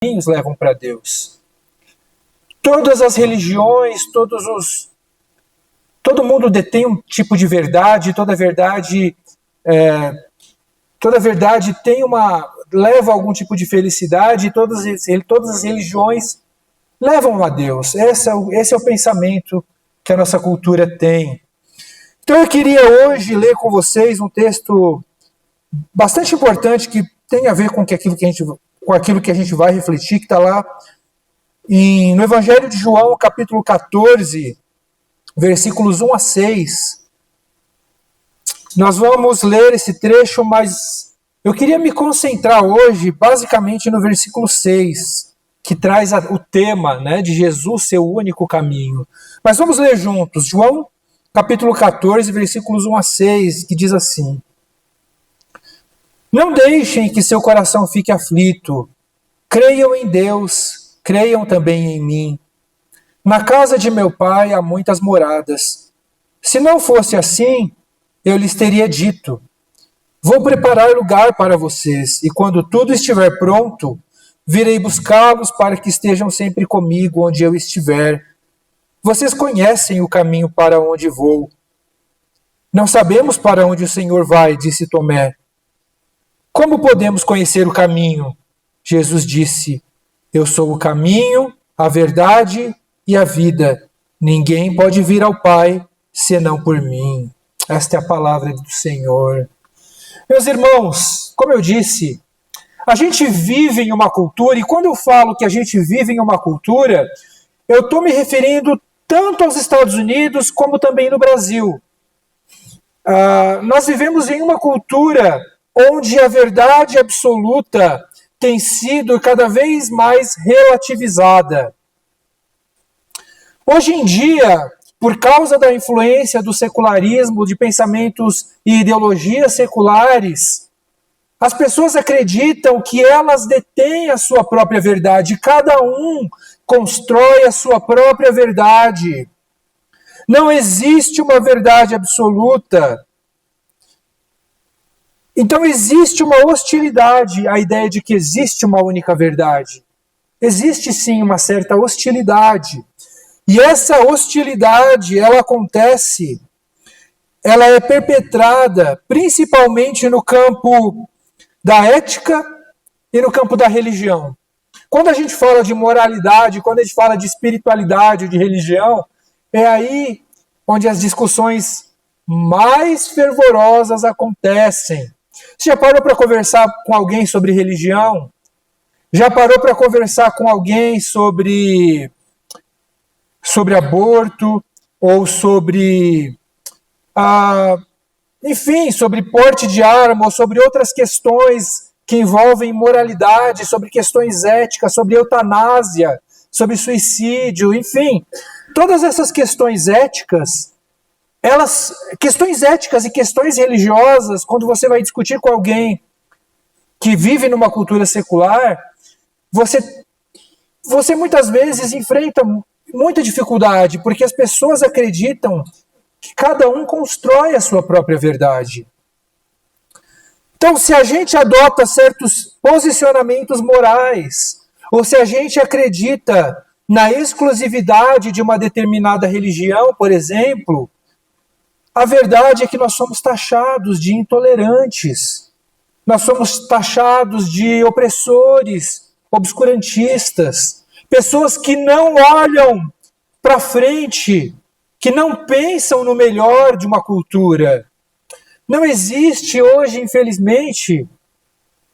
caminhos levam para Deus. Todas as religiões, todo mundo detém um tipo de verdade, toda verdade leva a algum tipo de felicidade, e todas as religiões levam a Deus. Esse é o pensamento que a nossa cultura tem. Então eu queria hoje ler com vocês um texto bastante importante que tem a ver com aquilo que a gente vai refletir, que está lá no Evangelho de João, capítulo 14, versículos 1 a 6. Nós vamos ler esse trecho, mas eu queria me concentrar hoje basicamente no versículo 6, que traz o tema, né, de Jesus ser o único caminho. Mas vamos ler juntos, João capítulo 14, versículos 1 a 6, que diz assim: Não deixem que seu coração fique aflito. Creiam em Deus, creiam também em mim. Na casa de meu pai há muitas moradas. Se não fosse assim, eu lhes teria dito: Vou preparar lugar para vocês, e quando tudo estiver pronto, virei buscá-los para que estejam sempre comigo onde eu estiver. Vocês conhecem o caminho para onde vou. Não sabemos para onde o Senhor vai, disse Tomé. Como podemos conhecer o caminho? Jesus disse: Eu sou o caminho, a verdade e a vida. Ninguém pode vir ao Pai senão por mim. Esta é a palavra do Senhor. Meus irmãos, como eu disse, a gente vive em uma cultura, e quando eu falo que a gente vive em uma cultura, eu estou me referindo tanto aos Estados Unidos como também no Brasil. Nós vivemos em uma cultura onde a verdade absoluta tem sido cada vez mais relativizada. Hoje em dia, por causa da influência do secularismo, de pensamentos e ideologias seculares, as pessoas acreditam que elas detêm a sua própria verdade. Cada um constrói a sua própria verdade. Não existe uma verdade absoluta. Então existe uma hostilidade à ideia de que existe uma única verdade. Existe sim uma certa hostilidade. E essa hostilidade, ela é perpetrada principalmente no campo da ética e no campo da religião. Quando a gente fala de moralidade, quando a gente fala de espiritualidade, de religião, é aí onde as discussões mais fervorosas acontecem. Você já parou para conversar com alguém sobre religião? Já parou para conversar com alguém sobre aborto? Ou sobre sobre porte de arma, ou sobre outras questões que envolvem moralidade, sobre questões éticas, sobre eutanásia, sobre suicídio, enfim. Todas essas questões éticas, questões éticas e questões religiosas, quando você vai discutir com alguém que vive numa cultura secular, você muitas vezes enfrenta muita dificuldade, porque as pessoas acreditam que cada um constrói a sua própria verdade. Então, se a gente adota certos posicionamentos morais, ou se a gente acredita na exclusividade de uma determinada religião, por exemplo, a verdade é que nós somos taxados de intolerantes, nós somos taxados de opressores, obscurantistas, pessoas que não olham para frente, que não pensam no melhor de uma cultura. Não existe hoje, infelizmente,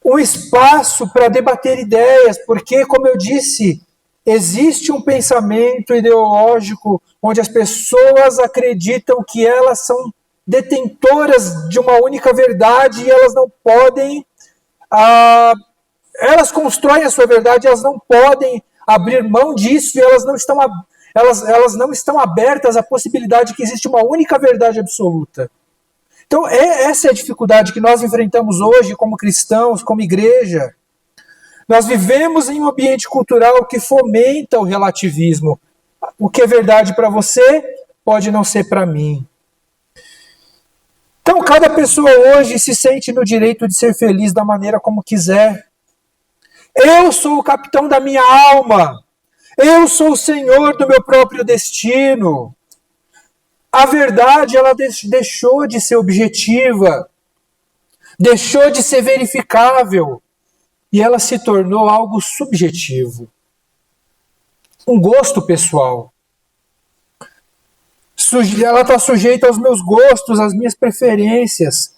um espaço para debater ideias, porque, como eu disse, existe um pensamento ideológico onde as pessoas acreditam que elas são detentoras de uma única verdade e elas não podem... elas constroem a sua verdade, elas não podem abrir mão disso e elas não estão abertas à possibilidade de que existe uma única verdade absoluta. Então, essa é a dificuldade que nós enfrentamos hoje como cristãos, como igreja. Nós vivemos em um ambiente cultural que fomenta o relativismo. O que é verdade para você pode não ser para mim. Então, cada pessoa hoje se sente no direito de ser feliz da maneira como quiser. Eu sou o capitão da minha alma. Eu sou o senhor do meu próprio destino. A verdade, ela deixou de ser objetiva, deixou de ser verificável, e ela se tornou algo subjetivo. Um gosto pessoal. Ela está sujeita aos meus gostos, às minhas preferências.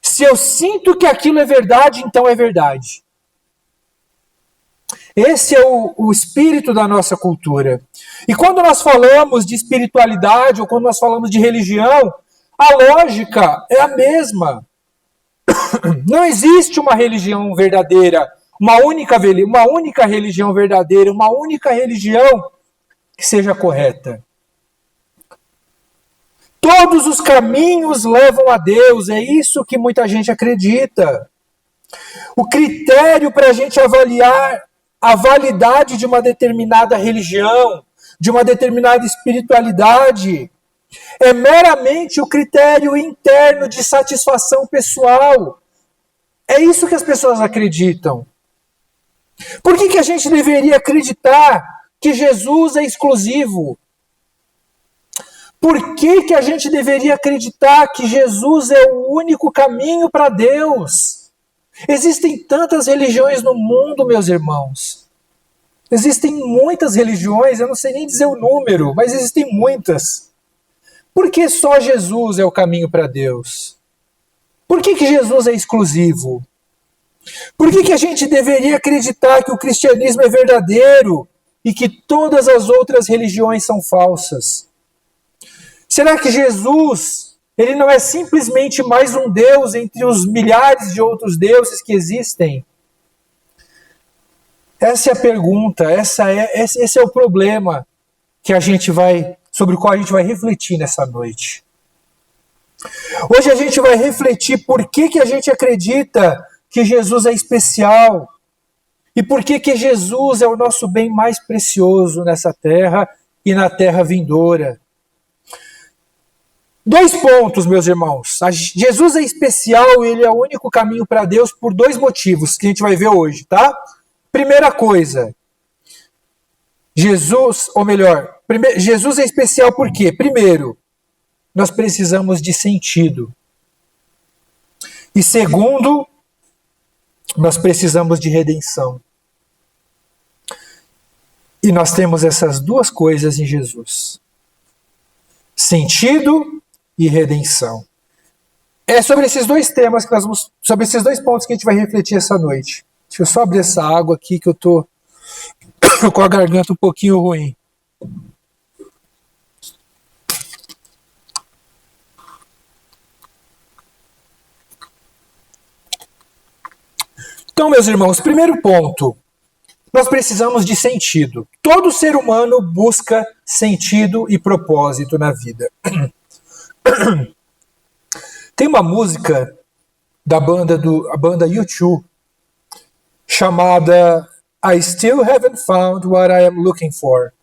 Se eu sinto que aquilo é verdade, então é verdade. Esse é o espírito da nossa cultura. E quando nós falamos de espiritualidade, ou quando nós falamos de religião, a lógica é a mesma. Não existe uma religião verdadeira, uma única religião verdadeira, uma única religião que seja correta. Todos os caminhos levam a Deus, é isso que muita gente acredita. O critério para a gente avaliar a validade de uma determinada religião, de uma determinada espiritualidade, é meramente o critério interno de satisfação pessoal. É isso que as pessoas acreditam. Por que a gente deveria acreditar que Jesus é exclusivo? Por que a gente deveria acreditar que Jesus é o único caminho para Deus? Existem tantas religiões no mundo, meus irmãos. Existem muitas religiões, eu não sei nem dizer o número, mas existem muitas. Por que só Jesus é o caminho para Deus? Por que Jesus é exclusivo? Por que a gente deveria acreditar que o cristianismo é verdadeiro e que todas as outras religiões são falsas? Será que Jesus, ele não é simplesmente mais um Deus entre os milhares de outros deuses que existem? Essa é a pergunta, esse é o problema sobre o qual a gente vai refletir nessa noite. Hoje a gente vai refletir por que a gente acredita que Jesus é especial e por que Jesus é o nosso bem mais precioso nessa terra e na terra vindoura. 2 pontos, meus irmãos. Jesus é especial e ele é o único caminho para Deus por 2 motivos que a gente vai ver hoje, tá? Primeira coisa, Jesus é especial por quê? Primeiro, nós precisamos de sentido. E segundo, nós precisamos de redenção. E nós temos essas 2 coisas em Jesus. Sentido e redenção. É sobre esses 2 temas sobre esses 2 pontos que a gente vai refletir essa noite. Deixa eu só abrir essa água aqui que eu tô com a garganta um pouquinho ruim. Então, meus irmãos, primeiro ponto, nós precisamos de sentido. Todo ser humano busca sentido e propósito na vida. Tem uma música da banda U2 chamada I Still Haven't Found What I Am Looking For.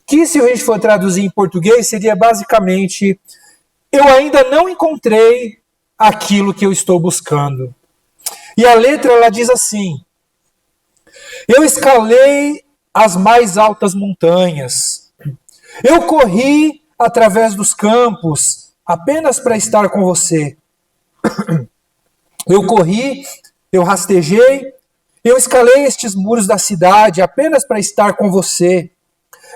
Que, se a gente for traduzir em português, seria basicamente: eu ainda não encontrei aquilo que eu estou buscando. E a letra, ela diz assim: eu escalei as mais altas montanhas, eu corri através dos campos apenas para estar com você. Eu corri, eu rastejei, eu escalei estes muros da cidade apenas para estar com você.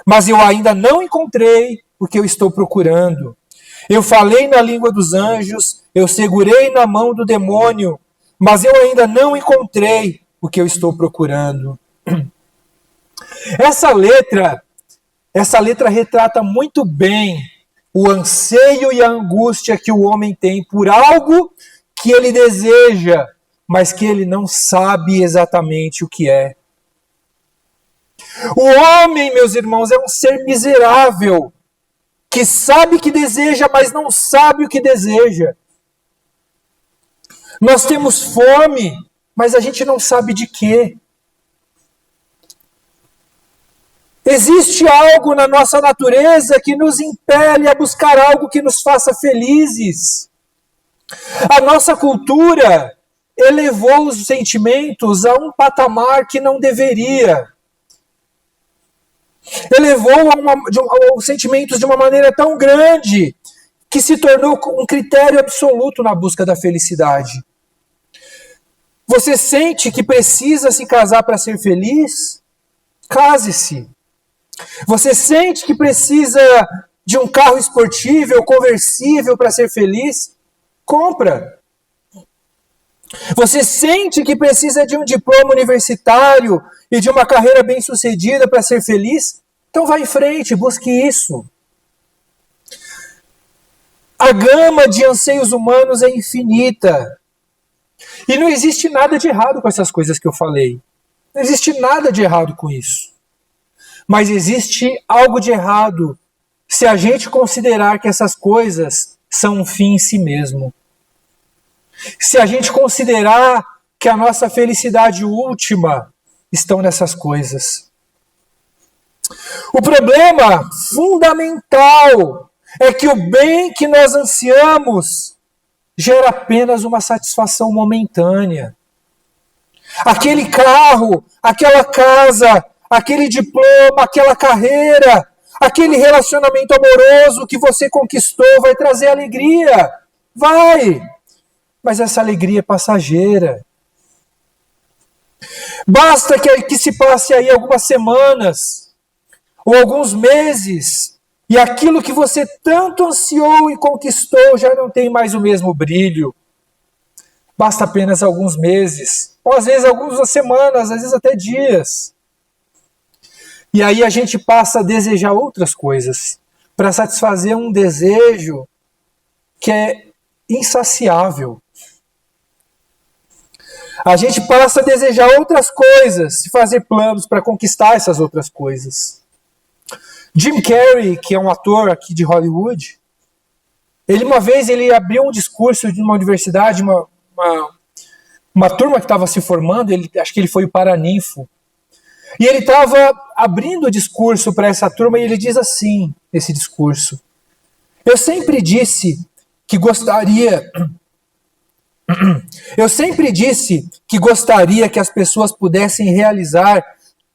Mas eu ainda não encontrei o que eu estou procurando. Eu falei na língua dos anjos, eu segurei na mão do demônio, mas eu ainda não encontrei o que eu estou procurando. Essa letra retrata muito bem o anseio e a angústia que o homem tem por algo que ele deseja, mas que ele não sabe exatamente o que é. O homem, meus irmãos, é um ser miserável, que sabe que deseja, mas não sabe o que deseja. Nós temos fome, mas a gente não sabe de quê. Existe algo na nossa natureza que nos impele a buscar algo que nos faça felizes. A nossa cultura, elevou os sentimentos a um patamar que não deveria. Elevou os sentimentos de uma maneira tão grande que se tornou um critério absoluto na busca da felicidade. Você sente que precisa se casar para ser feliz? Case-se. Você sente que precisa de um carro esportivo ou conversível para ser feliz? Compra. Você sente que precisa de um diploma universitário e de uma carreira bem-sucedida para ser feliz? Então vá em frente, busque isso. A gama de anseios humanos é infinita. E não existe nada de errado com essas coisas que eu falei. Não existe nada de errado com isso. Mas existe algo de errado se a gente considerar que essas coisas são um fim em si mesmo. Se a gente considerar que a nossa felicidade última estão nessas coisas. O problema fundamental é que o bem que nós ansiamos gera apenas uma satisfação momentânea. Aquele carro, aquela casa, aquele diploma, aquela carreira, aquele relacionamento amoroso que você conquistou vai trazer alegria. Vai! Mas essa alegria é passageira. Basta que se passe aí algumas semanas ou alguns meses e aquilo que você tanto ansiou e conquistou já não tem mais o mesmo brilho. Basta apenas alguns meses, ou às vezes algumas semanas, às vezes até dias. E aí a gente passa a desejar outras coisas para satisfazer um desejo que é insaciável. A gente passa a desejar outras coisas e fazer planos para conquistar essas outras coisas. Jim Carrey, que é um ator aqui de Hollywood, uma vez ele abriu um discurso de uma universidade, uma turma que estava se formando, acho que ele foi o paraninfo, e ele estava abrindo o discurso para essa turma e ele diz assim, nesse discurso: Eu sempre disse que gostaria que as pessoas pudessem realizar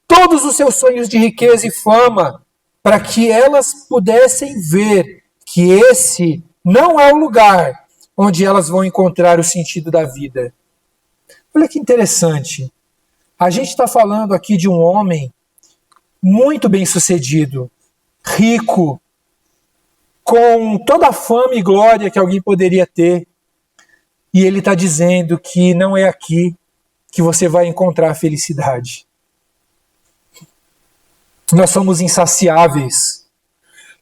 todos os seus sonhos de riqueza e fama, para que elas pudessem ver que esse não é o lugar onde elas vão encontrar o sentido da vida. Olha que interessante. A gente está falando aqui de um homem muito bem-sucedido, rico, com toda a fama e glória que alguém poderia ter. E ele está dizendo que não é aqui que você vai encontrar a felicidade. Nós somos insaciáveis.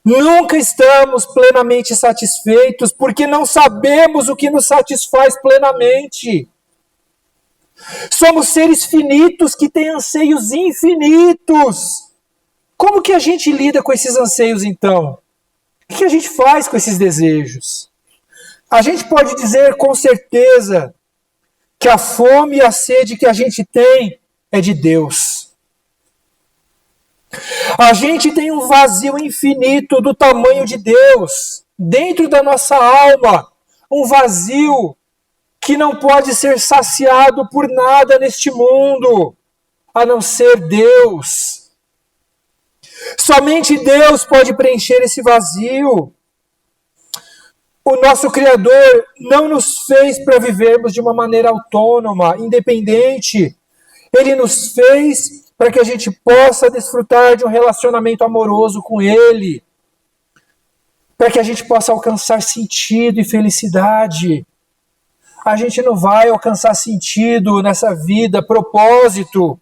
Nunca estamos plenamente satisfeitos porque não sabemos o que nos satisfaz plenamente. Somos seres finitos que têm anseios infinitos. Como que a gente lida com esses anseios então? O que a gente faz com esses desejos? A gente pode dizer com certeza que a fome e a sede que a gente tem é de Deus. A gente tem um vazio infinito do tamanho de Deus dentro da nossa alma, um vazio que não pode ser saciado por nada neste mundo, a não ser Deus. Somente Deus pode preencher esse vazio. O nosso Criador não nos fez para vivermos de uma maneira autônoma, independente. Ele nos fez para que a gente possa desfrutar de um relacionamento amoroso com Ele, para que a gente possa alcançar sentido e felicidade. A gente não vai alcançar sentido nessa vida, propósito,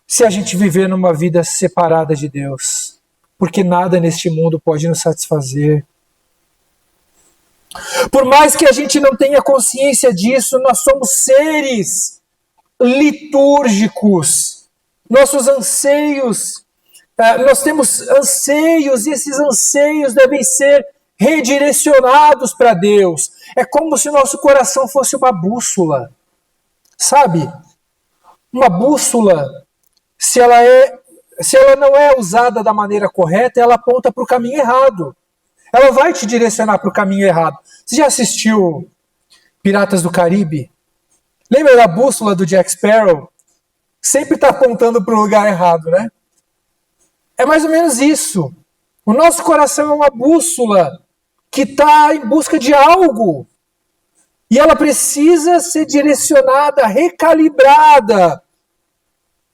se a gente viver numa vida separada de Deus, porque nada neste mundo pode nos satisfazer. Por mais que a gente não tenha consciência disso, nós somos seres litúrgicos. Nossos anseios, nós temos anseios e esses anseios devem ser redirecionados para Deus. É como se nosso coração fosse uma bússola. Sabe? Uma bússola, se ela não é usada da maneira correta, ela aponta para o caminho errado. Ela vai te direcionar para o caminho errado. Você já assistiu Piratas do Caribe? Lembra da bússola do Jack Sparrow? Sempre está apontando para o lugar errado, né? É mais ou menos isso. O nosso coração é uma bússola que está em busca de algo. E ela precisa ser direcionada, recalibrada,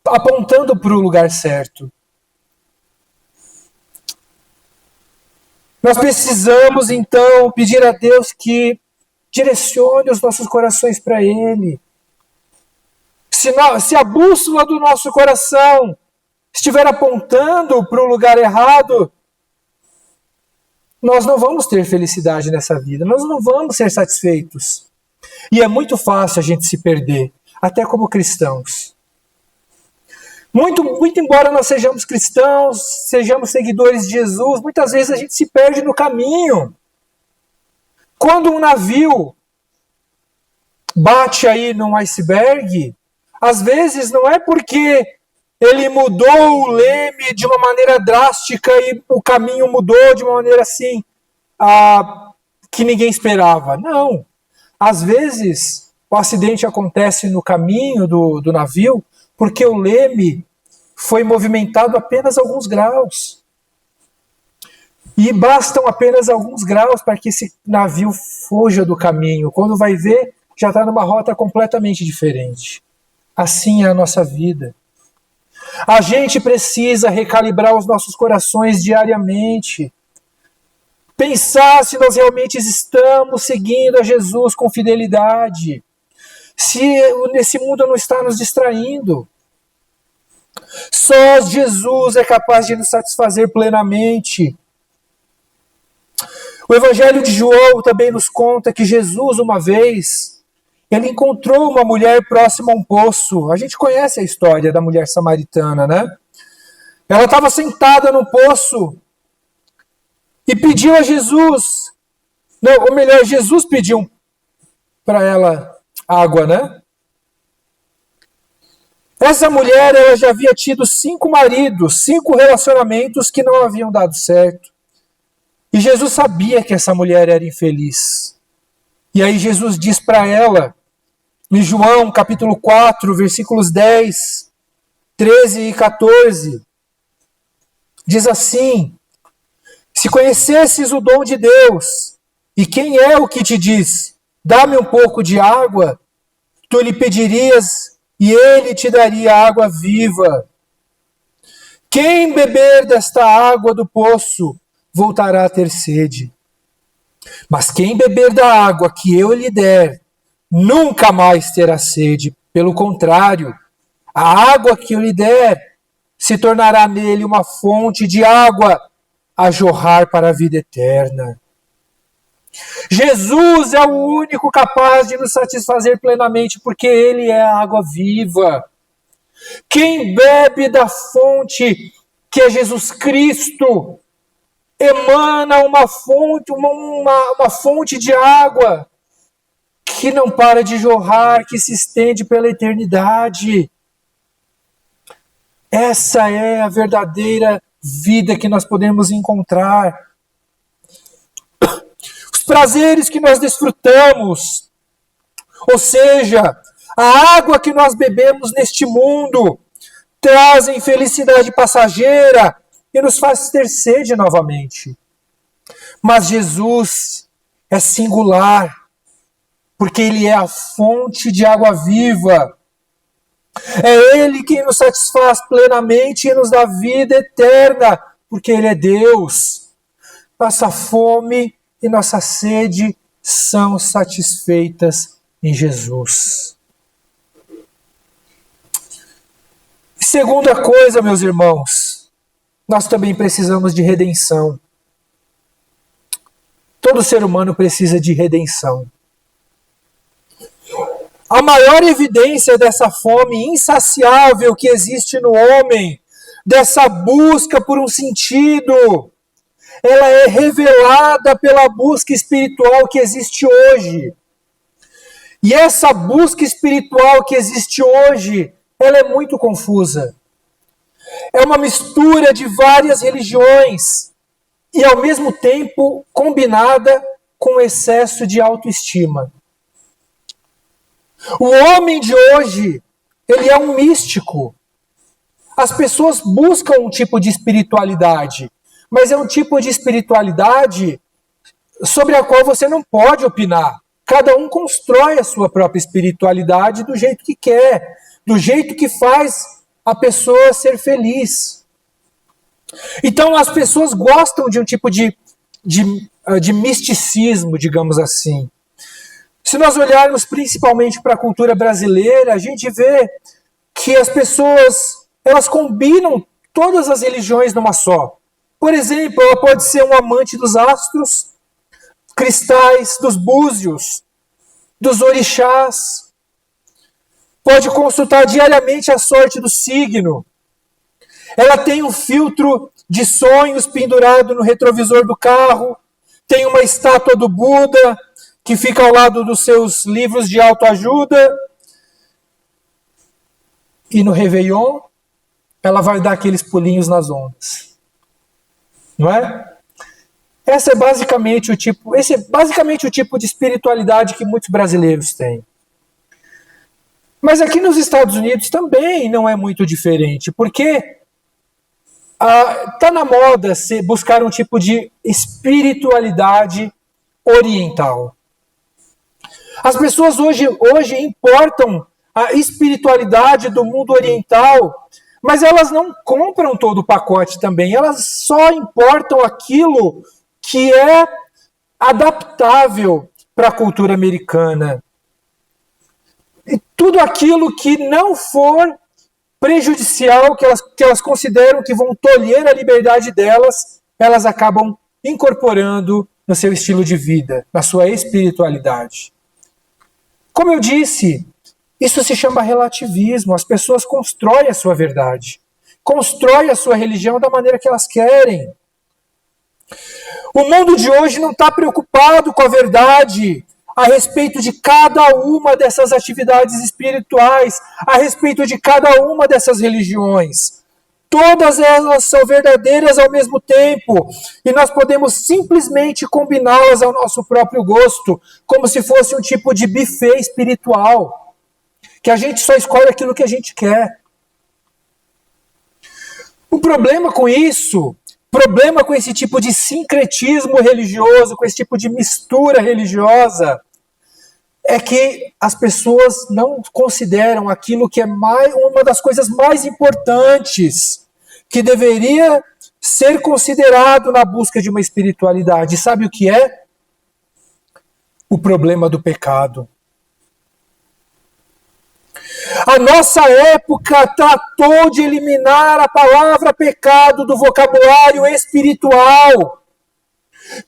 apontando para o lugar certo. Nós precisamos, então, pedir a Deus que direcione os nossos corações para Ele. Se a bússola do nosso coração estiver apontando para o lugar errado, nós não vamos ter felicidade nessa vida, nós não vamos ser satisfeitos. E é muito fácil a gente se perder, até como cristãos. Muito embora nós sejamos cristãos, sejamos seguidores de Jesus, muitas vezes a gente se perde no caminho. Quando um navio bate aí num iceberg, às vezes não é porque ele mudou o leme de uma maneira drástica e o caminho mudou de uma maneira assim que ninguém esperava. Não. Às vezes o acidente acontece no caminho do navio porque o leme foi movimentado apenas alguns graus. E bastam apenas alguns graus para que esse navio fuja do caminho. Quando vai ver, já está numa rota completamente diferente. Assim é a nossa vida. A gente precisa recalibrar os nossos corações diariamente. Pensar se nós realmente estamos seguindo a Jesus com fidelidade. Se esse mundo não está nos distraindo. Só Jesus é capaz de nos satisfazer plenamente. O Evangelho de João também nos conta que Jesus, uma vez, ele encontrou uma mulher próxima a um poço. A gente conhece a história da mulher samaritana, né? Ela estava sentada no poço e pediu a Jesus, ou melhor, Jesus pediu para ela água, né? Essa mulher, ela já havia tido 5 maridos, 5 relacionamentos que não haviam dado certo. E Jesus sabia que essa mulher era infeliz. E aí Jesus diz para ela, em João capítulo 4, versículos 10, 13 e 14, diz assim: se conhecesses o dom de Deus, e quem é o que te diz, dá-me um pouco de água, tu lhe pedirias, e ele te daria água viva. Quem beber desta água do poço, voltará a ter sede. Mas quem beber da água que eu lhe der, nunca mais terá sede. Pelo contrário, a água que eu lhe der se tornará nele uma fonte de água a jorrar para a vida eterna. Jesus é o único capaz de nos satisfazer plenamente, porque Ele é a água viva. Quem bebe da fonte que é Jesus Cristo, emana uma fonte de água que não para de jorrar, que se estende pela eternidade. Essa é a verdadeira vida que nós podemos encontrar. Os prazeres que nós desfrutamos, ou seja, a água que nós bebemos neste mundo, trazem felicidade passageira e nos faz ter sede novamente. Mas Jesus é singular, porque Ele é a fonte de água viva. É Ele quem nos satisfaz plenamente e nos dá vida eterna, porque Ele é Deus. Nossa fome e nossa sede são satisfeitas em Jesus. Segunda coisa, meus irmãos, nós também precisamos de redenção. Todo ser humano precisa de redenção. A maior evidência dessa fome insaciável que existe no homem, dessa busca por um sentido, ela é revelada pela busca espiritual que existe hoje. E essa busca espiritual que existe hoje, ela é muito confusa. É uma mistura de várias religiões e, ao mesmo tempo, combinada com excesso de autoestima. O homem de hoje, ele é um místico. As pessoas buscam um tipo de espiritualidade, mas é um tipo de espiritualidade sobre a qual você não pode opinar. Cada um constrói a sua própria espiritualidade do jeito que quer, do jeito que faz a pessoa ser feliz. Então as pessoas gostam de um tipo de misticismo, digamos assim. Se nós olharmos principalmente para a cultura brasileira, a gente vê que as pessoas, elas combinam todas as religiões numa só. Por exemplo, ela pode ser um amante dos astros, cristais, dos búzios, dos orixás. Pode consultar diariamente a sorte do signo. Ela tem um filtro de sonhos pendurado no retrovisor do carro. Tem uma estátua do Buda que fica ao lado dos seus livros de autoajuda. E no Réveillon, ela vai dar aqueles pulinhos nas ondas. Não é? Esse é basicamente o tipo de espiritualidade que muitos brasileiros têm. Mas aqui nos Estados Unidos também não é muito diferente, porque está na moda buscar um tipo de espiritualidade oriental. As pessoas hoje importam a espiritualidade do mundo oriental, mas elas não compram todo o pacote também, elas só importam aquilo que é adaptável para a cultura americana. E tudo aquilo que não for prejudicial, que elas consideram que vão tolher a liberdade delas, elas acabam incorporando no seu estilo de vida, na sua espiritualidade. Como eu disse, isso se chama relativismo. As pessoas constroem a sua verdade, constroem a sua religião da maneira que elas querem. O mundo de hoje não está preocupado com a verdade a respeito de cada uma dessas atividades espirituais, a respeito de cada uma dessas religiões. Todas elas são verdadeiras ao mesmo tempo, e nós podemos simplesmente combiná-las ao nosso próprio gosto, como se fosse um tipo de buffet espiritual, que a gente só escolhe aquilo que a gente quer. O problema com isso, com esse tipo de sincretismo religioso, com esse tipo de mistura religiosa, é que as pessoas não consideram aquilo que é uma das coisas mais importantes que deveria ser considerado na busca de uma espiritualidade. Sabe o que é? O problema do pecado. A nossa época tratou de eliminar a palavra pecado do vocabulário espiritual.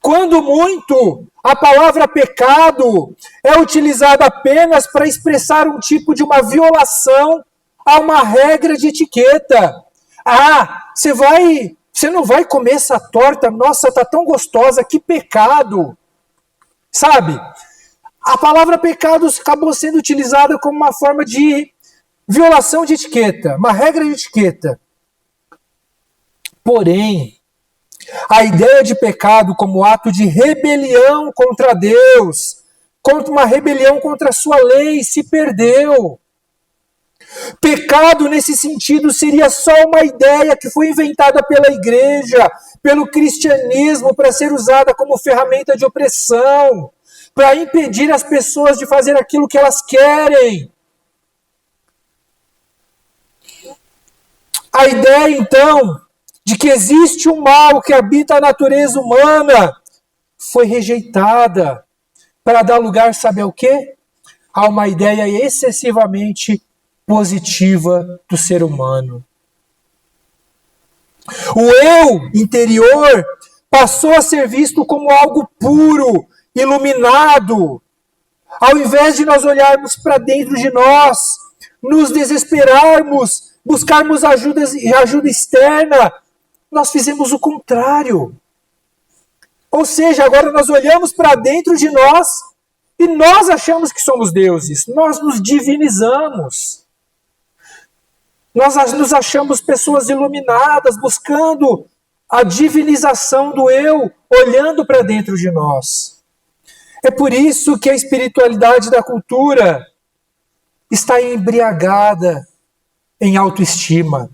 Quando muito, a palavra pecado é utilizada apenas para expressar um tipo de uma violação a uma regra de etiqueta. Ah, você não vai comer essa torta? Nossa, tá tão gostosa, que pecado! Sabe? A palavra pecado acabou sendo utilizada como uma forma de violação de etiqueta, uma regra de etiqueta. Porém, a ideia de pecado como ato de rebelião contra Deus, contra uma rebelião contra a sua lei, se perdeu. Pecado, nesse sentido, seria só uma ideia que foi inventada pela igreja, pelo cristianismo, para ser usada como ferramenta de opressão, para impedir as pessoas de fazer aquilo que elas querem. A ideia, então, de que existe um mal que habita a natureza humana foi rejeitada para dar lugar, sabe ao quê? A uma ideia excessivamente positiva do ser humano. O eu interior passou a ser visto como algo puro, iluminado. Ao invés de nós olharmos para dentro de nós, nos desesperarmos, buscarmos ajuda externa, nós fizemos o contrário. Ou seja, agora nós olhamos para dentro de nós e nós achamos que somos deuses. Nós nos divinizamos. Nós nos achamos pessoas iluminadas, buscando a divinização do eu, olhando para dentro de nós. É por isso que a espiritualidade da cultura está embriagada em autoestima.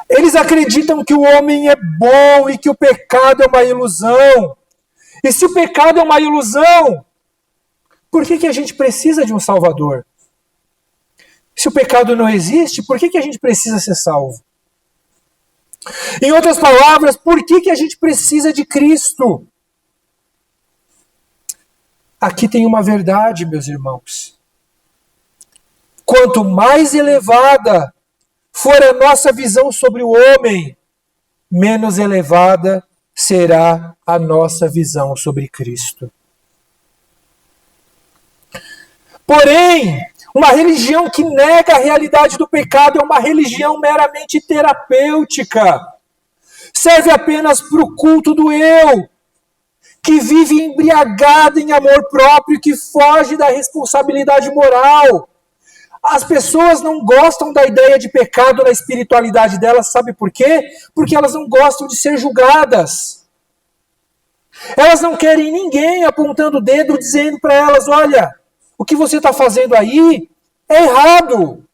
Eles acreditam que o homem é bom e que o pecado é uma ilusão. E se o pecado é uma ilusão, por que a gente precisa de um Salvador? Se o pecado não existe, por que a gente precisa ser salvo? Em outras palavras, por que a gente precisa de Cristo? Aqui tem uma verdade, meus irmãos. Quanto mais elevada for a nossa visão sobre o homem, menos elevada será a nossa visão sobre Cristo. Porém, uma religião que nega a realidade do pecado é uma religião meramente terapêutica. Serve apenas para o culto do eu, que vive embriagado em amor próprio, que foge da responsabilidade moral. As pessoas não gostam da ideia de pecado na espiritualidade delas, sabe por quê? Porque elas não gostam de ser julgadas. Elas não querem ninguém apontando o dedo, dizendo para elas, olha, o que você está fazendo aí é errado.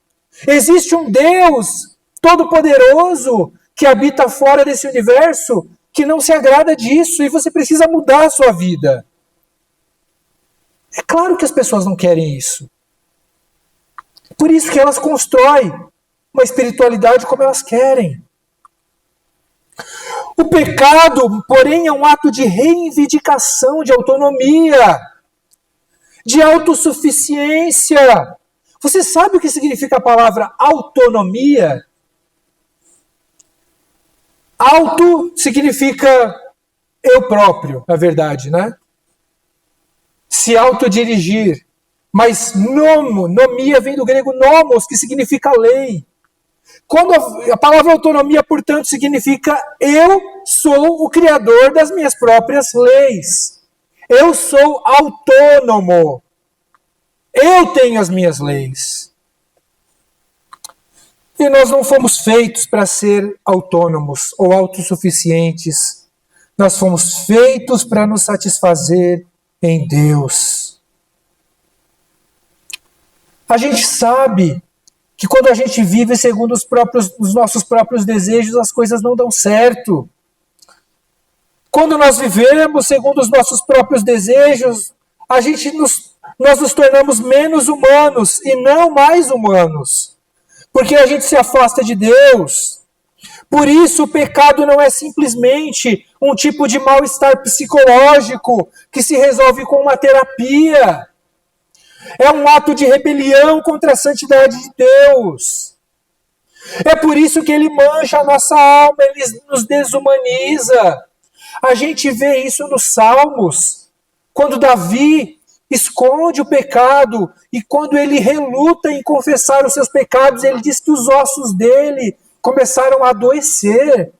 Existe um Deus todo-poderoso que habita fora desse universo, que não se agrada disso, e você precisa mudar a sua vida. É claro que as pessoas não querem isso. Por isso que elas constroem uma espiritualidade como elas querem. O pecado, porém, é um ato de reivindicação, de autonomia, de autossuficiência. Você sabe o que significa a palavra autonomia? Auto significa eu próprio, na verdade, né? Se autodirigir. Mas nomia vem do grego nomos, que significa lei. Quando a palavra autonomia, portanto, significa eu sou o criador das minhas próprias leis. Eu sou autônomo. Eu tenho as minhas leis. E nós não fomos feitos para ser autônomos ou autossuficientes. Nós fomos feitos para nos satisfazer em Deus. A gente sabe que quando a gente vive segundo os nossos próprios desejos, as coisas não dão certo. Quando nós vivemos segundo os nossos próprios desejos, nós nos tornamos menos humanos e não mais humanos. Porque a gente se afasta de Deus. Por isso, o pecado não é simplesmente um tipo de mal-estar psicológico que se resolve com uma terapia. É um ato de rebelião contra a santidade de Deus. É por isso que ele mancha a nossa alma, ele nos desumaniza. A gente vê isso nos Salmos, quando Davi esconde o pecado e quando ele reluta em confessar os seus pecados, ele diz que os ossos dele começaram a adoecer.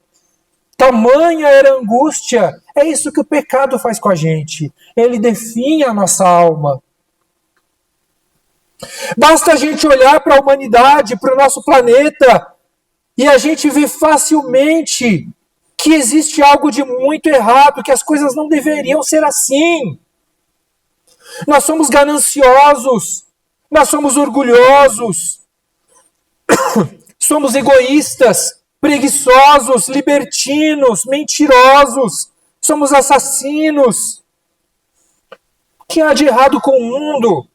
Tamanha era a angústia. É isso que o pecado faz com a gente. Ele definha a nossa alma. Basta a gente olhar para a humanidade, para o nosso planeta, e a gente vê facilmente que existe algo de muito errado, que as coisas não deveriam ser assim. Nós somos gananciosos, nós somos orgulhosos, somos egoístas, preguiçosos, libertinos, mentirosos, somos assassinos. O que há de errado com o mundo?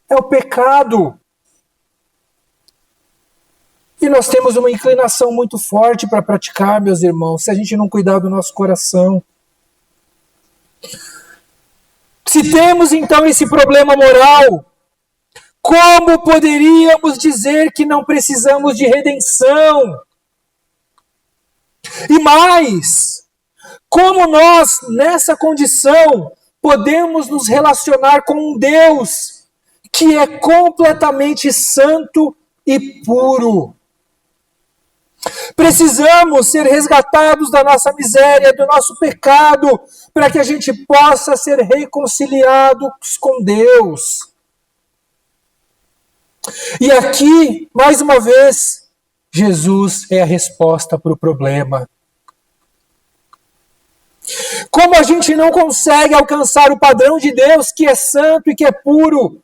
É o pecado. E nós temos uma inclinação muito forte para praticar, meus irmãos, se a gente não cuidar do nosso coração. Se temos então esse problema moral, como poderíamos dizer que não precisamos de redenção? E mais, como nós, nessa condição, podemos nos relacionar com um Deus que é completamente santo e puro? Precisamos ser resgatados da nossa miséria, do nosso pecado, para que a gente possa ser reconciliados com Deus. E aqui, mais uma vez, Jesus é a resposta para o problema. Como a gente não consegue alcançar o padrão de Deus, que é santo e que é puro,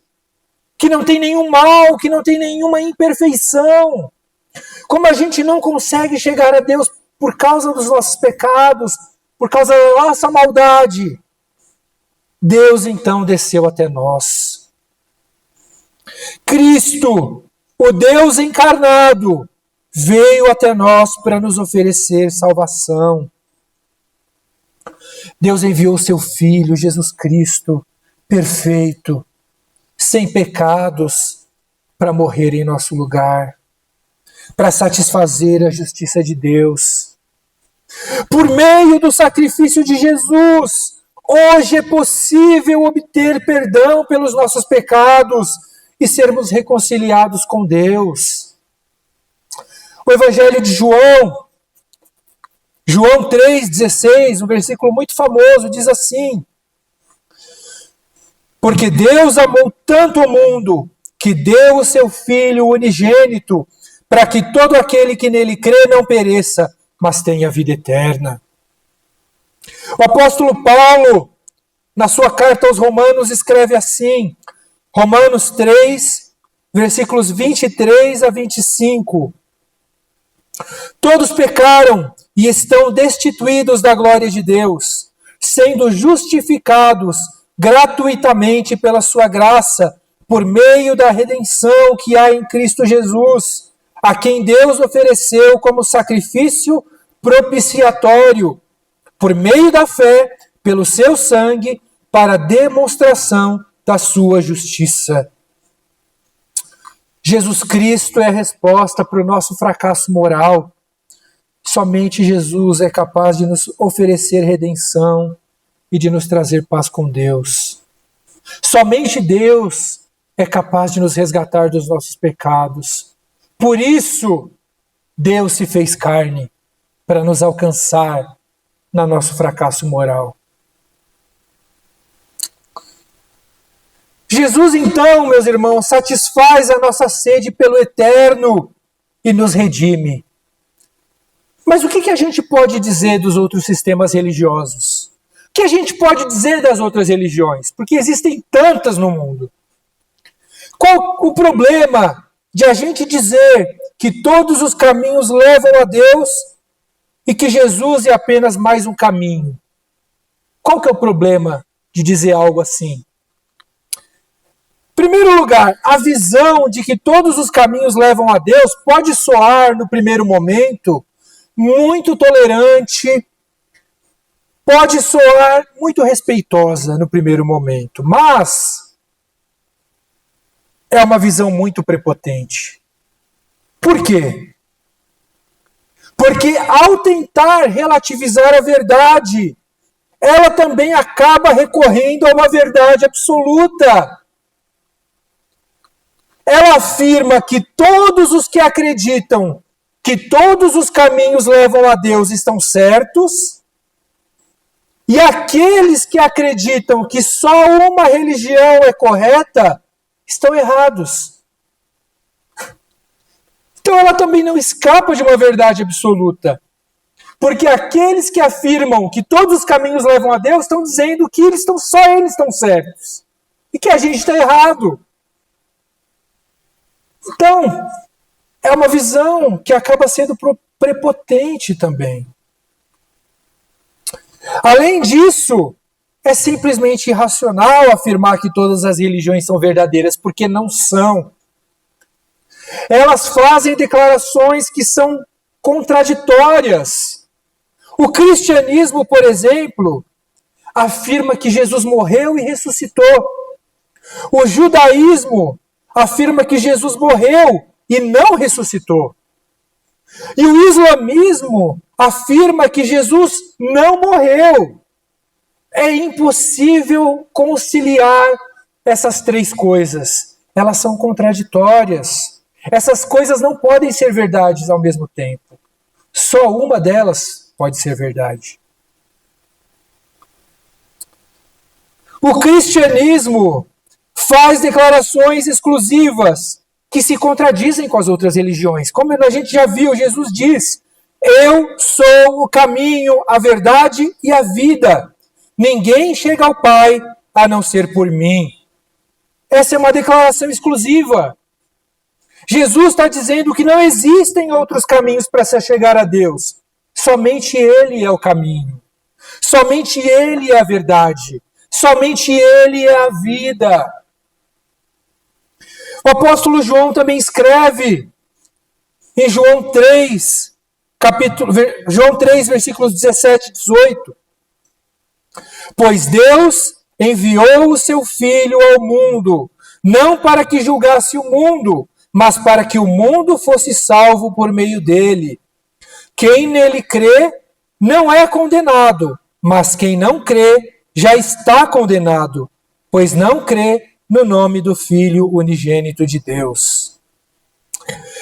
que não tem nenhum mal, que não tem nenhuma imperfeição. Como a gente não consegue chegar a Deus por causa dos nossos pecados, por causa da nossa maldade, Deus então desceu até nós. Cristo, o Deus encarnado, veio até nós para nos oferecer salvação. Deus enviou seu Filho, Jesus Cristo, perfeito, sem pecados, para morrer em nosso lugar, para satisfazer a justiça de Deus. Por meio do sacrifício de Jesus, hoje é possível obter perdão pelos nossos pecados e sermos reconciliados com Deus. O Evangelho de João 3,16, um versículo muito famoso, diz assim: porque Deus amou tanto o mundo, que deu o seu Filho unigênito, para que todo aquele que nele crê não pereça, mas tenha vida eterna. O apóstolo Paulo, na sua carta aos Romanos, escreve assim, Romanos 3, versículos 23 a 25. Todos pecaram e estão destituídos da glória de Deus, sendo justificados gratuitamente pela sua graça, por meio da redenção que há em Cristo Jesus, a quem Deus ofereceu como sacrifício propiciatório, por meio da fé, pelo seu sangue, para demonstração da sua justiça. Jesus Cristo é a resposta para o nosso fracasso moral. Somente Jesus é capaz de nos oferecer redenção e de nos trazer paz com Deus. Somente Deus é capaz de nos resgatar dos nossos pecados. Por isso, Deus se fez carne para nos alcançar no nosso fracasso moral. Jesus, então, meus irmãos, satisfaz a nossa sede pelo eterno e nos redime. Mas o que a gente pode dizer dos outros sistemas religiosos? O que a gente pode dizer das outras religiões? Porque existem tantas no mundo. Qual o problema de a gente dizer que todos os caminhos levam a Deus e que Jesus é apenas mais um caminho? Qual que é o problema de dizer algo assim? Em primeiro lugar, a visão de que todos os caminhos levam a Deus pode soar, no primeiro momento, muito tolerante, pode soar muito respeitosa no primeiro momento, mas é uma visão muito prepotente. Por quê? Porque ao tentar relativizar a verdade, ela também acaba recorrendo a uma verdade absoluta. Ela afirma que todos os que acreditam que todos os caminhos levam a Deus estão certos, e aqueles que acreditam que só uma religião é correta estão errados. Então ela também não escapa de uma verdade absoluta. Porque aqueles que afirmam que todos os caminhos levam a Deus estão dizendo que só eles estão certos. E que a gente está errado. Então, é uma visão que acaba sendo prepotente também. Além disso, é simplesmente irracional afirmar que todas as religiões são verdadeiras, porque não são. Elas fazem declarações que são contraditórias. O cristianismo, por exemplo, afirma que Jesus morreu e ressuscitou. O judaísmo afirma que Jesus morreu e não ressuscitou. E o islamismo afirma que Jesus não morreu. É impossível conciliar essas três coisas. Elas são contraditórias. Essas coisas não podem ser verdades ao mesmo tempo. Só uma delas pode ser verdade. O cristianismo faz declarações exclusivas que se contradizem com as outras religiões. Como a gente já viu, Jesus diz: eu sou o caminho, a verdade e a vida. Ninguém chega ao Pai a não ser por mim. Essa é uma declaração exclusiva. Jesus está dizendo que não existem outros caminhos para se chegar a Deus. Somente Ele é o caminho. Somente Ele é a verdade. Somente Ele é a vida. O apóstolo João também escreve em João 3, versículos 17 e 18. Pois Deus enviou o seu Filho ao mundo, não para que julgasse o mundo, mas para que o mundo fosse salvo por meio dele. Quem nele crê não é condenado, mas quem não crê já está condenado, pois não crê no nome do Filho unigênito de Deus.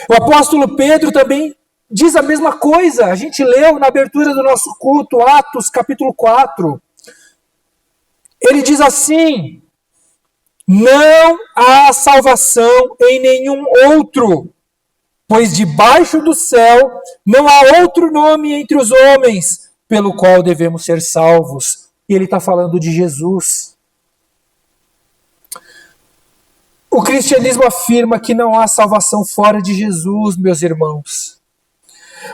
O apóstolo Pedro também diz a mesma coisa. A gente leu na abertura do nosso culto, Atos capítulo 4. Ele diz assim: não há salvação em nenhum outro, pois debaixo do céu não há outro nome entre os homens pelo qual devemos ser salvos. E ele está falando de Jesus. O cristianismo afirma que não há salvação fora de Jesus, meus irmãos.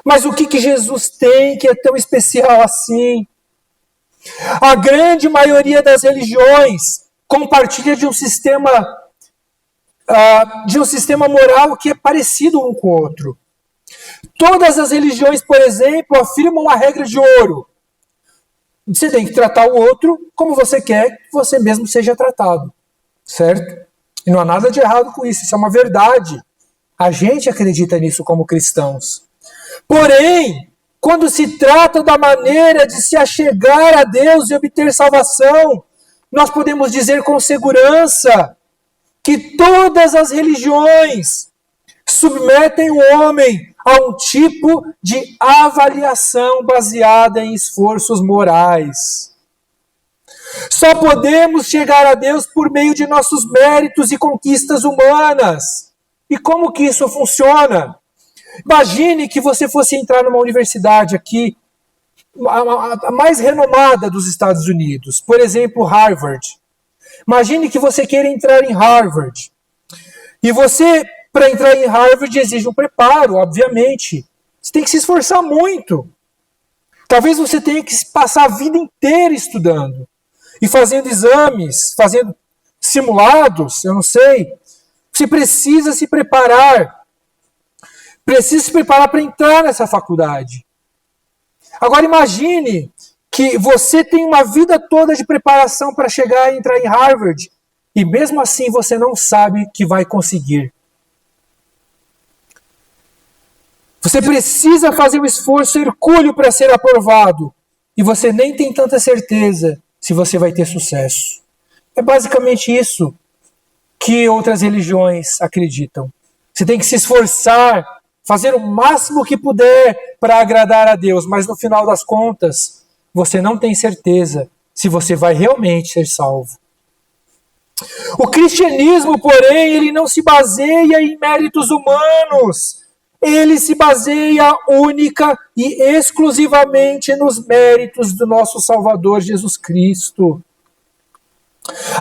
Mas o que Jesus tem que é tão especial assim? A grande maioria das religiões compartilha de um sistema moral que é parecido um com o outro. Todas as religiões, por exemplo, afirmam a regra de ouro. Você tem que tratar o outro como você quer que você mesmo seja tratado. Certo? E não há nada de errado com isso, isso é uma verdade. A gente acredita nisso como cristãos. Porém, quando se trata da maneira de se achegar a Deus e obter salvação, nós podemos dizer com segurança que todas as religiões submetem o homem a um tipo de avaliação baseada em esforços morais. Só podemos chegar a Deus por meio de nossos méritos e conquistas humanas. E como que isso funciona? Imagine que você fosse entrar numa universidade aqui, a mais renomada dos Estados Unidos, por exemplo, Harvard. Imagine que você queira entrar em Harvard. E você, para entrar em Harvard, exige um preparo, obviamente. Você tem que se esforçar muito. Talvez você tenha que passar a vida inteira estudando. E fazendo exames, fazendo simulados, eu não sei. Você precisa se preparar. Precisa se preparar para entrar nessa faculdade. Agora imagine que você tem uma vida toda de preparação para chegar e entrar em Harvard e mesmo assim você não sabe que vai conseguir. Você precisa fazer um esforço hercúleo para ser aprovado e você nem tem tanta certeza se você vai ter sucesso. É basicamente isso que outras religiões acreditam. Você tem que se esforçar, fazer o máximo que puder para agradar a Deus, mas no final das contas, você não tem certeza se você vai realmente ser salvo. O cristianismo, porém, ele não se baseia em méritos humanos. Ele se baseia única e exclusivamente nos méritos do nosso Salvador Jesus Cristo.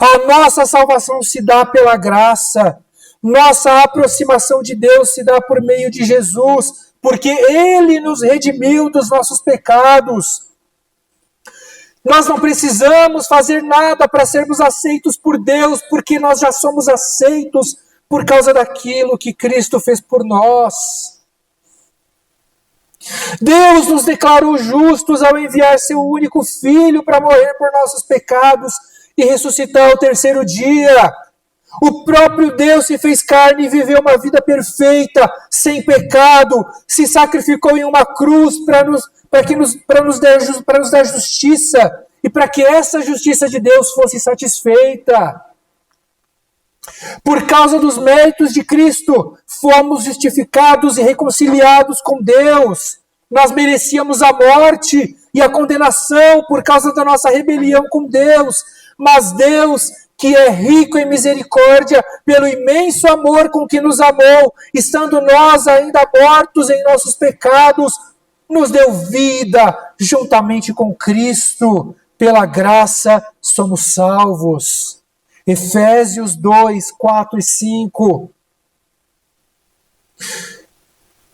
A nossa salvação se dá pela graça. Nossa aproximação de Deus se dá por meio de Jesus, porque Ele nos redimiu dos nossos pecados. Nós não precisamos fazer nada para sermos aceitos por Deus, porque nós já somos aceitos por causa daquilo que Cristo fez por nós. Deus nos declarou justos ao enviar seu único Filho para morrer por nossos pecados e ressuscitar ao terceiro dia. O próprio Deus se fez carne e viveu uma vida perfeita, sem pecado, se sacrificou em uma cruz para nos dar justiça e para que essa justiça de Deus fosse satisfeita. Por causa dos méritos de Cristo, fomos justificados e reconciliados com Deus. Nós merecíamos a morte e a condenação por causa da nossa rebelião com Deus, mas Deus, que é rico em misericórdia, pelo imenso amor com que nos amou, estando nós ainda mortos em nossos pecados, nos deu vida juntamente com Cristo. Pela graça somos salvos. Efésios 2, 4 e 5.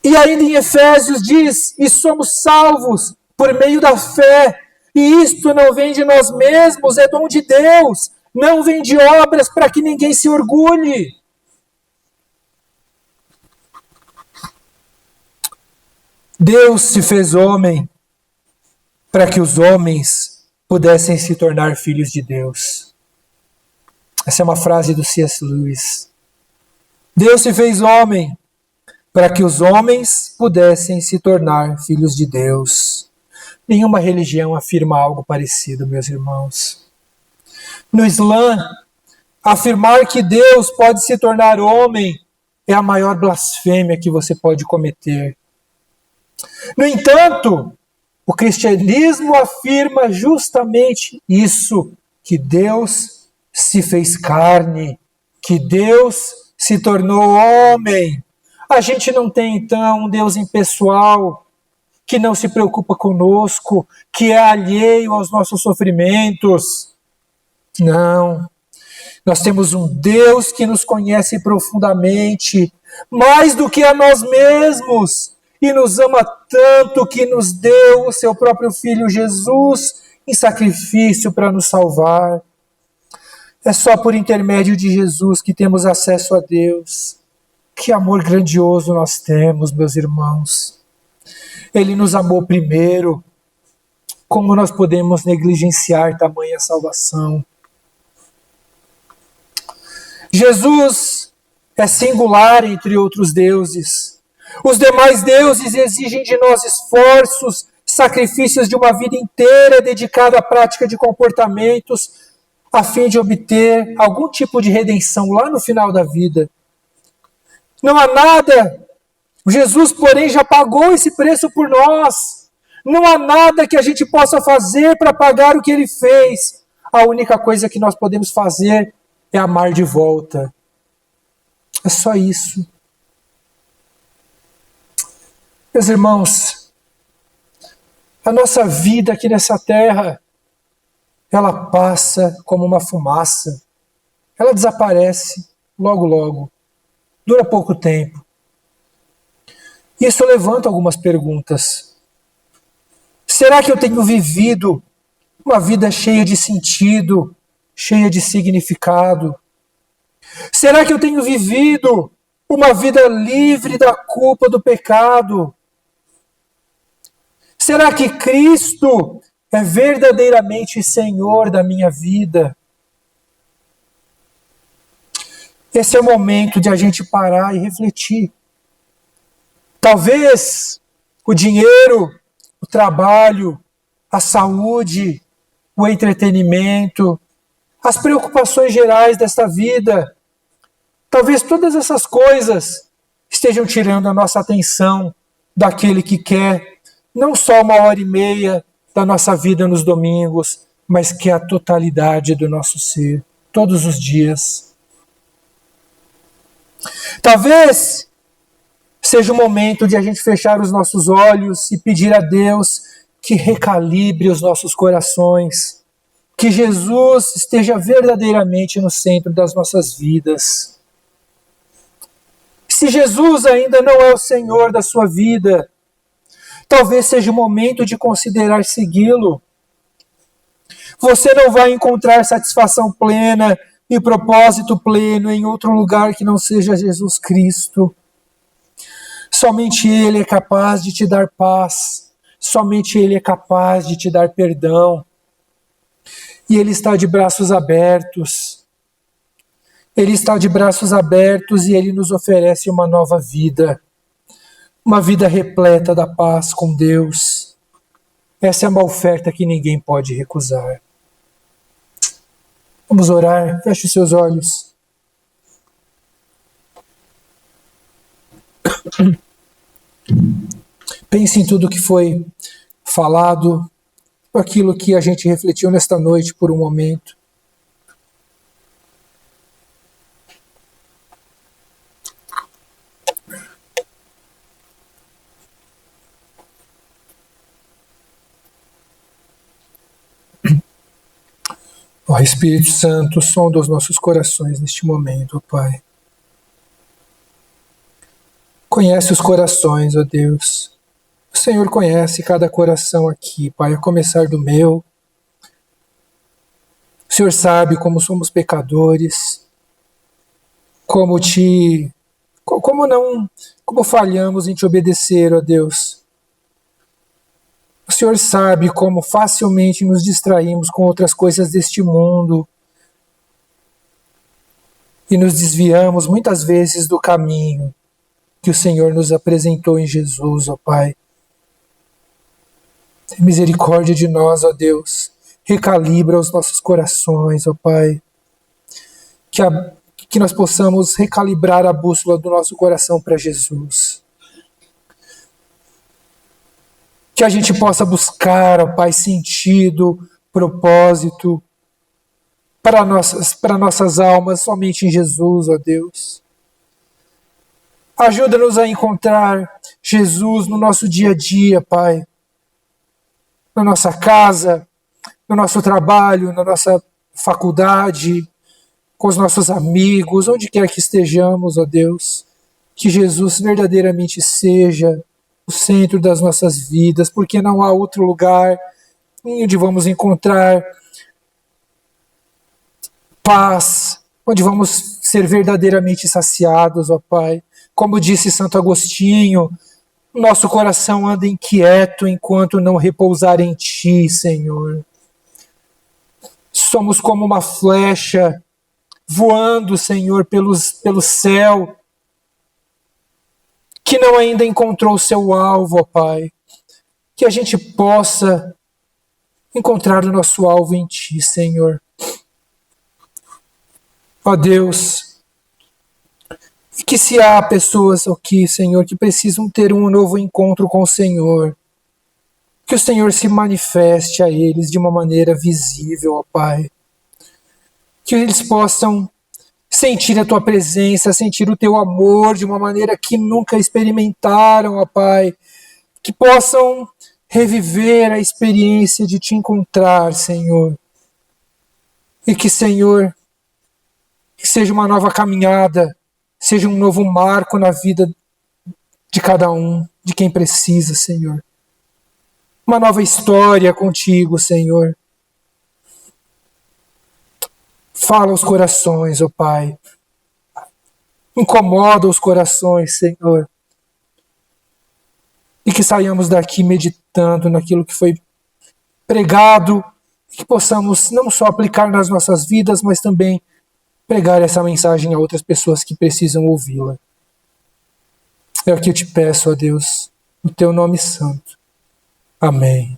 E ainda em Efésios diz, e somos salvos por meio da fé, e isto não vem de nós mesmos, é dom de Deus, não vem de obras para que ninguém se orgulhe. Deus se fez homem para que os homens pudessem se tornar filhos de Deus. Essa é uma frase do C.S. Lewis. Deus se fez homem para que os homens pudessem se tornar filhos de Deus. Nenhuma religião afirma algo parecido, meus irmãos. No Islã, afirmar que Deus pode se tornar homem é a maior blasfêmia que você pode cometer. No entanto, o cristianismo afirma justamente isso, que Deus se fez carne, que Deus se tornou homem. A gente não tem, então, um Deus impessoal, que não se preocupa conosco, que é alheio aos nossos sofrimentos. Não. Nós temos um Deus que nos conhece profundamente, mais do que a nós mesmos, e nos ama tanto que nos deu o seu próprio Filho Jesus em sacrifício para nos salvar. É só por intermédio de Jesus que temos acesso a Deus. Que amor grandioso nós temos, meus irmãos. Ele nos amou primeiro. Como nós podemos negligenciar tamanha salvação? Jesus é singular entre outros deuses. Os demais deuses exigem de nós esforços, sacrifícios de uma vida inteira dedicada à prática de comportamentos, a fim de obter algum tipo de redenção lá no final da vida. Não há nada. Jesus, porém, já pagou esse preço por nós. Não há nada que a gente possa fazer para pagar o que ele fez. A única coisa que nós podemos fazer é amar de volta. É só isso. Meus irmãos, a nossa vida aqui nessa terra, ela passa como uma fumaça. Ela desaparece logo, logo. Dura pouco tempo. Isso levanta algumas perguntas. Será que eu tenho vivido uma vida cheia de sentido, cheia de significado? Será que eu tenho vivido uma vida livre da culpa do pecado? Será que Cristo é verdadeiramente Senhor da minha vida? Esse é o momento de a gente parar e refletir. Talvez o dinheiro, o trabalho, a saúde, o entretenimento, as preocupações gerais desta vida, talvez todas essas coisas estejam tirando a nossa atenção daquele que quer não só 1h30 da nossa vida nos domingos, mas que é a totalidade do nosso ser, todos os dias. Talvez seja o momento de a gente fechar os nossos olhos e pedir a Deus que recalibre os nossos corações, que Jesus esteja verdadeiramente no centro das nossas vidas. Se Jesus ainda não é o Senhor da sua vida, talvez seja o momento de considerar segui-lo. Você não vai encontrar satisfação plena e propósito pleno em outro lugar que não seja Jesus Cristo. Somente Ele é capaz de te dar paz. Somente Ele é capaz de te dar perdão. E Ele está de braços abertos. Ele está de braços abertos e Ele nos oferece uma nova vida. Uma vida repleta da paz com Deus. Essa é uma oferta que ninguém pode recusar. Vamos orar. Feche os seus olhos. Pense em tudo que foi falado, aquilo que a gente refletiu nesta noite por um momento. Ó Espírito Santo, sonda os nossos corações neste momento, ó Pai. Conhece os corações, ó Deus. O Senhor conhece cada coração aqui, Pai, a começar do meu. O Senhor sabe como somos pecadores, como falhamos em te obedecer, ó Deus. O Senhor sabe como facilmente nos distraímos com outras coisas deste mundo e nos desviamos muitas vezes do caminho que o Senhor nos apresentou em Jesus, ó Pai. Tem misericórdia de nós, ó Deus. Recalibra os nossos corações, ó Pai. Que nós possamos recalibrar a bússola do nosso coração para Jesus. Que a gente possa buscar, ó Pai, sentido, propósito para nossas almas somente em Jesus, ó Deus. Ajuda-nos a encontrar Jesus no nosso dia a dia, Pai. Na nossa casa, no nosso trabalho, na nossa faculdade, com os nossos amigos, onde quer que estejamos, ó Deus. Que Jesus verdadeiramente seja o centro das nossas vidas, porque não há outro lugar onde vamos encontrar paz, onde vamos ser verdadeiramente saciados, ó Pai. Como disse Santo Agostinho, nosso coração anda inquieto enquanto não repousar em Ti, Senhor. Somos como uma flecha voando, Senhor, pelo céu, que não ainda encontrou o seu alvo, ó Pai. Que a gente possa encontrar o nosso alvo em Ti, Senhor. Ó Deus, que se há pessoas aqui, Senhor, que precisam ter um novo encontro com o Senhor, que o Senhor se manifeste a eles de uma maneira visível, ó Pai. Que eles possam sentir a Tua presença, sentir o Teu amor de uma maneira que nunca experimentaram, ó Pai. Que possam reviver a experiência de Te encontrar, Senhor. E que, Senhor, que seja uma nova caminhada, seja um novo marco na vida de cada um, de quem precisa, Senhor. Uma nova história contigo, Senhor. Fala aos corações, ó Pai. Incomoda os corações, Senhor. E que saiamos daqui meditando naquilo que foi pregado, e que possamos não só aplicar nas nossas vidas, mas também pregar essa mensagem a outras pessoas que precisam ouvi-la. É o que eu te peço, ó Deus, no Teu nome santo. Amém.